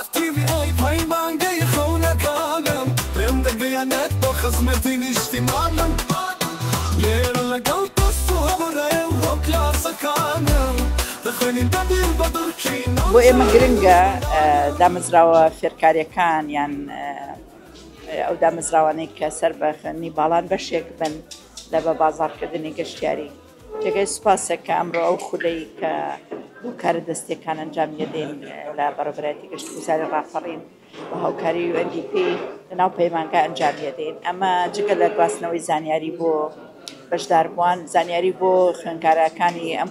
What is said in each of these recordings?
RTVI پەیمانگەی خەونەکانم پێم دەگەیەنێت بۆ خزمەتی نیشتیمانم لێرە لەگەڵ دەست و هەمڕێ وە کلاسەکانم دەخوێنین دەبین بە دڵچینەوە. بۆ ئێمە گرنگە دامەزراوە فێرکاریەکان یان ئەو دامەزراوانەی کە سەر بە خوێندنی باڵان بەشێک بن لە بە بازاڕکردنی گەشتیاری. جێگەی سوپاسە کە ئەمڕۆ ئەو خولەی کە بۆ کارە دەستیەکان ئەنجام دێدەین لە بەڕێوەبەرایەتی گەشتگوزاری ڕاپەڕین بە هاوکاری UNDP لەناو پەیمانگە ئەنجام دێدەین. ئەمە جگە لە گواستنەوەی زانیاری بۆ بەشداربووان زانیاری بۆ خوێندکارەکانی ئەم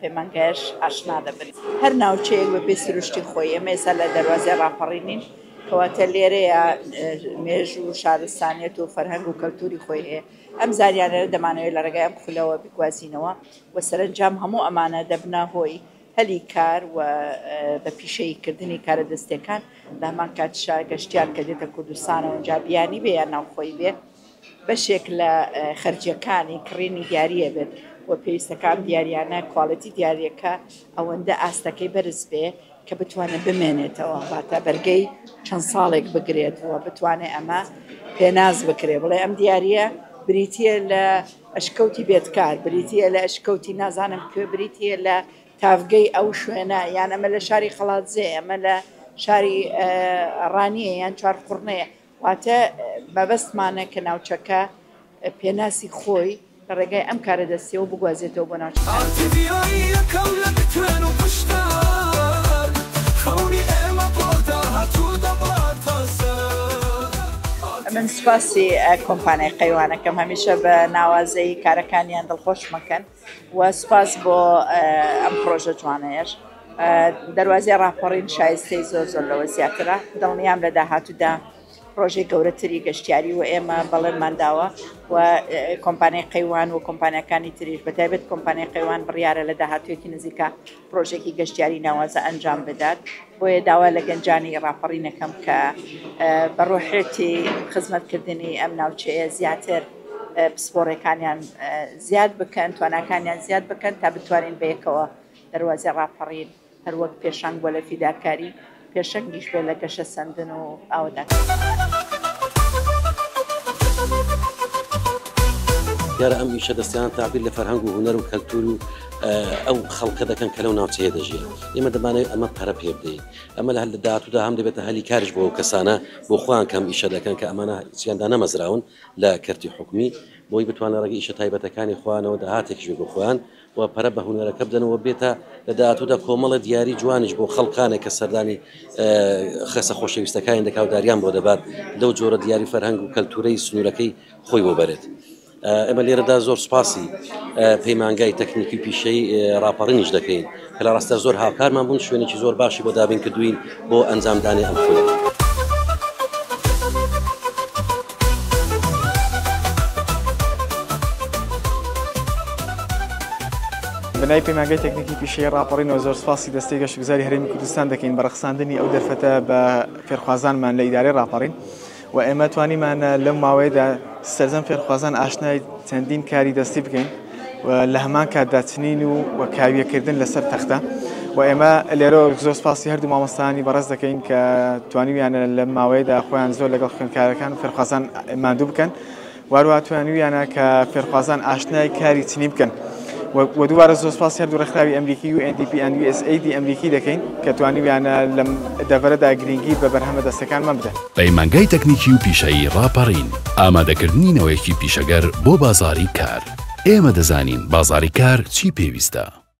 پەیمانگەش ئاشنا دەبن. هەر ناوچەیەک بە پێی سروشتی خۆی. ئێمە ئێستا لە دەروازەی ڕاپەڕینین کەواتە لێرەیە مێژ و شارستانیەت و فەرهەنگ و کەلتوری خۆی هەیە. ئەم زانیانە دەمانەوێت لە ڕێگای ئەم خولەوە بگوازینەوە و سەرنجام هەموو ئەمانە دەبنە هۆی هەلی کار و بە پیشەییکردنی کارە دەستیەکان لە هەمان کاتیشا گەشتیار کە دێتە کوردستانەوە ئەوەنجا بیانی بێ یان ناوخۆی بێ بەشێک لە خەرجیەکانی کڕینی دیاریە بێت و پێویستەکان دیاریانە کواڵەتی دیاریەکە ئەوەندە ئاستەکەی بەرز بێ کە بتوانێت بمێنێتەوە واتە بەرگەی چەند ساڵێک بگرێتەوە بتوانێت ئەمە پێناز بکرێ بڵێ ئەم دیارە بریتە لە ئەشکەوتی بێتکار بریتە لە ئەشکەوتی نازانم کوێ بریتە لە تافگەی ئەو شوێنە یان ئەمە لە شاری خەڵاتزێ ئەمە لە شاری ڕانیە یان چوارقوڕنەیە واتە مەبەستمانە کە ناوچەکە پێناسی خۆی لە ڕێگای ئەم کارە دەستیەوە بگوازێتەوە بۆ ناوچەکان. من سپاسی کۆمپانیای قەیوانەکەم هەمیشە بە ناوازەی کارەکانیان دڵخۆش مەکەن و سپاس بۆ ئەم پرۆژە جوانەیەش. دەروازەی ڕاپەڕین شایستەی زۆر لەوە زیاترە دڵنیام لە داهاتوودا پرۆژەی گەورەتری گەشتیاری و ئێمە بەڵێنمان داوە و کۆمپانیای قەیوان و کۆمپانیەکانی تریش بەتایبەت کۆمپانیای قەیوان بڕیارە لە داهاتوویەکی نزیکە پرۆژێکی گەشتیاری ناوازە ئەنجام بدات بۆیە داوا لە گەنجانی ڕاپەڕینەکەم کە بەڕۆحێتی خزمەتکردنی ئەم ناوچەیە زیاتر پسپۆڕەکانیان زیاد بکەن تواناکانیان زیاد بکەن تا بتوانین بەیەکەوە دەروازەی ڕاپەڕین هەر وەک پێشنگ بۆ لە فیداکاری پێشنگیش بێ لە گەشە سەندن و ئاوەدان. دیارە ئەم ئیشە دەستیان تابیر لە فەرهەنگ و هونەر و کەلتور و ئەو خەڵکە دەکەن کە لەو ناوچەیە دەژێت. ئێمە دەمانێت ئەمە پەرە پێ بدەین. ئەمە لە هەل داهاتوودا هەم دەبێتە هەلی کارش بۆ ئەو کەسانە بۆ خۆیان کەم ئیشە دەکەن کە ئەمانە چیاندا نەمەزراون لە کەرتی حکومی بۆی بتوانە ڕێگەی ئیشە تایبەتەکانی خۆیانەوە داهاتێکیش بۆ خۆیان و پەرە بە هونەرەکە بدەنەوە بێتە لە داهاتوودا کۆمەڵە دیاری جوانیش بۆ خەڵکانێک کە سەردانی خەسە خۆشەویستەکانی دەکا و داریان بۆ دەبات لەو جۆرە دیاری فەرهەنگ و کەلتورەی سنوورەکەی خۆی بۆ بەرێت. ئەمە لێرەدا زۆر سپاسی پەیمانگای تەکنیکی پیشەی ڕاپەڕینیش دەکەین کە لە ڕاستە زۆر هاوکارمان بوون شوێنێکی زۆر باشی بۆ دابین کردوین بۆ ئەنجامدانی ئەم خولە. بنای پەیمانگای تەکنیکی پیشەی ڕاپەڕینەوە زۆر سپاسی دەستەی گەشتگوزاری هەرێمی کوردستان دەکەین بە ڕەخساندنی ئەو دەرفەتە بە فێرخوازانمان لە ئیدارەی ڕاپەڕین و ئێمە توانیمان لەم ماوەیەدا سەرجەم فێرخوازان ئاشنای چەندین کاری دەستی بکەین و لە هەمان کاتدا چنین و کاویەکردن لەسەر تەختە و ئێمە لێرە زۆر سپاسی هەردوو مامۆستانی بەڕێز دەکەین کە توانیویانە لەم ماوەیەدا خۆیان زۆر لەگەڵ خوێندکارەکان و فێرخوازان ماندوو بکەن واروها توانیویانە کە فێرخوازان ئاشنای کاری چنی بکەن و دووبارە زۆر سپاسی هەردوو ڕێکخراوی ئەمریکی و UNDP و USAID ئەمریکی دەکەین کە توانیویانە لەم دەڤەرەدا گرنگی بە بەرهەمە دەستەکانمان بدەن. پەیمانگای تەکنیکی و پیشەیی ڕاپەڕین ئامادەکردنی نەوەیەکی پیشەگەر بۆ بازاری کار. ئێمە دەزانین بازاری کار چی پێویستە.